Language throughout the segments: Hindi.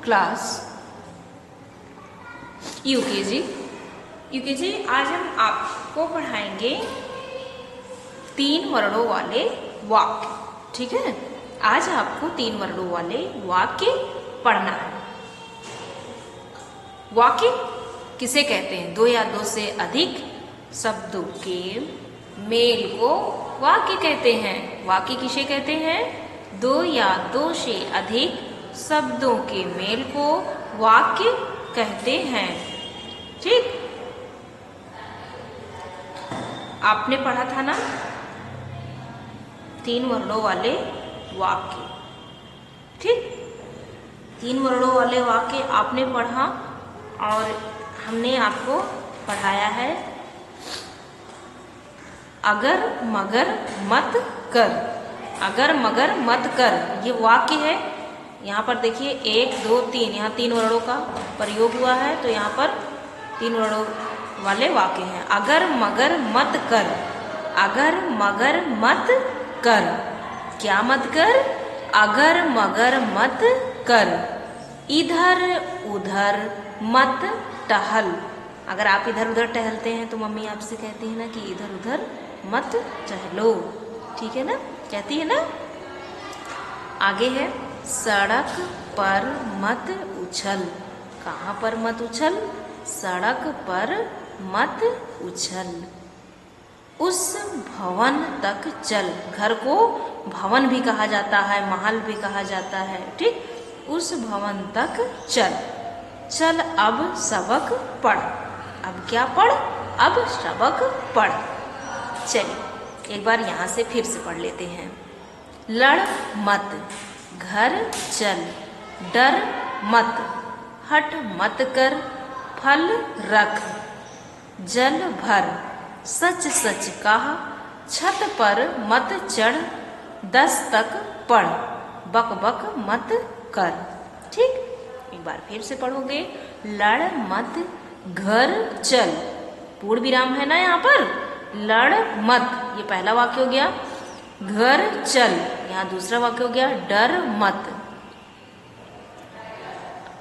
Class UKG. आज हम आपको पढ़ाएंगे 3 वर्णों वाले वाक्य। ठीक है, आज आपको 3 वर्णों वाले वाक्य पढ़ना है। वाक्य किसे कहते हैं? 2 या 2 से अधिक शब्दों के मेल को वाक्य कहते हैं। वाक्य किसे कहते हैं? 2 या 2 से अधिक शब्दों के मेल को वाक्य कहते हैं। ठीक, आपने पढ़ा था ना 3 वर्णों वाले वाक्य। ठीक, 3 वर्णों वाले वाक्य आपने पढ़ा और हमने आपको पढ़ाया है अगर मगर मत कर। अगर मगर मत कर ये वाक्य है। यहाँ पर देखिए 1 2 3, यहाँ 3 वर्णों का प्रयोग हुआ है, तो यहाँ पर 3 वर्णों वाले वाक्य हैं। अगर मगर मत कर, अगर मगर मत कर, क्या मत कर? अगर मगर मत कर, इधर उधर मत टहल। अगर आप इधर उधर टहलते हैं तो मम्मी आपसे कहती है ना कि इधर उधर मत टहलो। ठीक है ना, कहती है ना। आगे है सड़क पर मत उछल। कहाँ पर मत उछल? सड़क पर मत उछल। उस भवन तक चल। घर को भवन भी कहा जाता है, महल भी कहा जाता है। ठीक, उस भवन तक चल। चल अब सबक पढ़। अब क्या पढ़? अब सबक पढ़। चलिए एक बार यहाँ से फिर से पढ़ लेते हैं। लड़ मत, घर चल, डर मत, हट मत कर, फल रख, जल भर, सच सच कहा, छत पर मत चढ़, 10 तक पढ़, बक बक मत कर। ठीक, एक बार फिर से पढ़ोगे। लड़ मत, घर चल, पूर्ण विराम है ना यहाँ पर। लड़ मत, ये पहला वाक्य हो गया। घर चल, यहाँ दूसरा वाक्य हो गया। डर मत,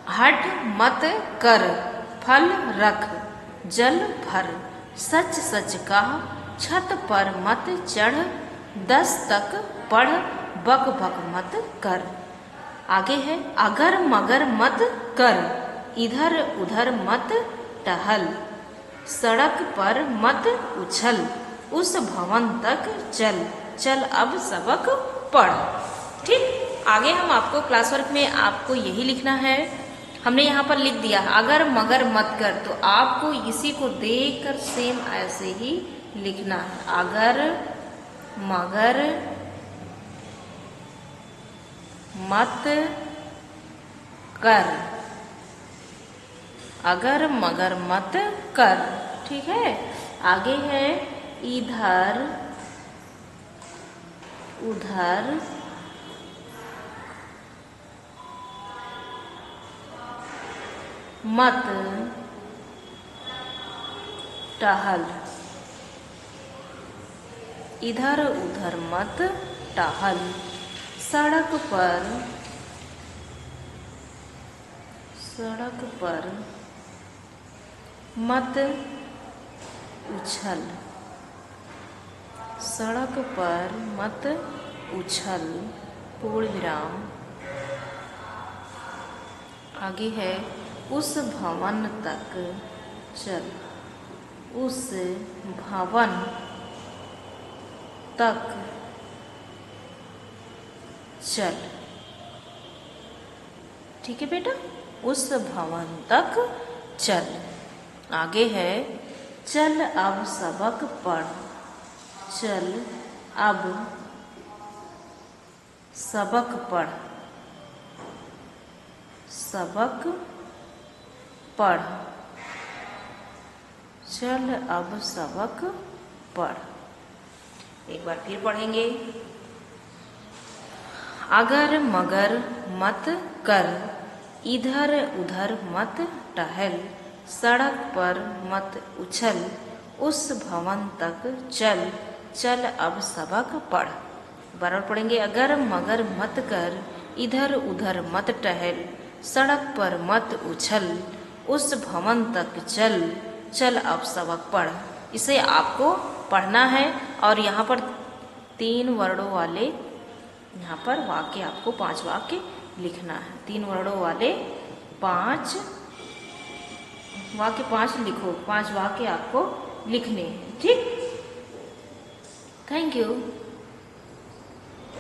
हट मत कर, फल रख, जल भर, सच सच कहा, छत पर मत चढ़, 10 तक पढ़, बक बक मत कर। आगे है अगर मगर मत कर, इधर उधर मत टहल, सड़क पर मत उछल, उस भवन तक चल, चल अब सबक पढ़। ठीक, आगे हम आपको क्लास वर्क में आपको यही लिखना है। हमने यहाँ पर लिख दिया अगर मगर मत कर, तो आपको इसी को देखकर सेम ऐसे ही लिखना है। अगर मगर मत कर, अगर मगर मत कर। ठीक है, आगे है इधर उधर मत टहल, इधर उधर मत टहल, सड़क पर मत उछल, सड़क पर मत उछल, पूर्ण विराम। आगे है उस भवन तक चल, उस भवन तक चल। ठीक है बेटा, उस भवन तक चल। आगे है चल अब सबक पढ़, चल अब सबक पढ़, सबक पढ़, चल अब सबक पढ़। एक बार फिर पढ़ेंगे। अगर मगर मत कर, इधर उधर मत टहल, सड़क पर मत उछल, उस भवन तक चल, चल अब सबक पढ़। बराबर पढ़ेंगे। अगर मगर मत कर, इधर उधर मत टहल, सड़क पर मत उछल, उस भवन तक चल, चल अब सबक पढ़। इसे आपको पढ़ना है और यहाँ पर 3 वर्णों वाले यहाँ पर वाक्य आपको 5 वाक्य लिखना है। 3 वर्णों वाले 5 वाक्य 5 लिखो, 5 वाक्य आपको लिखने हैं। ठीक, थैंक यू।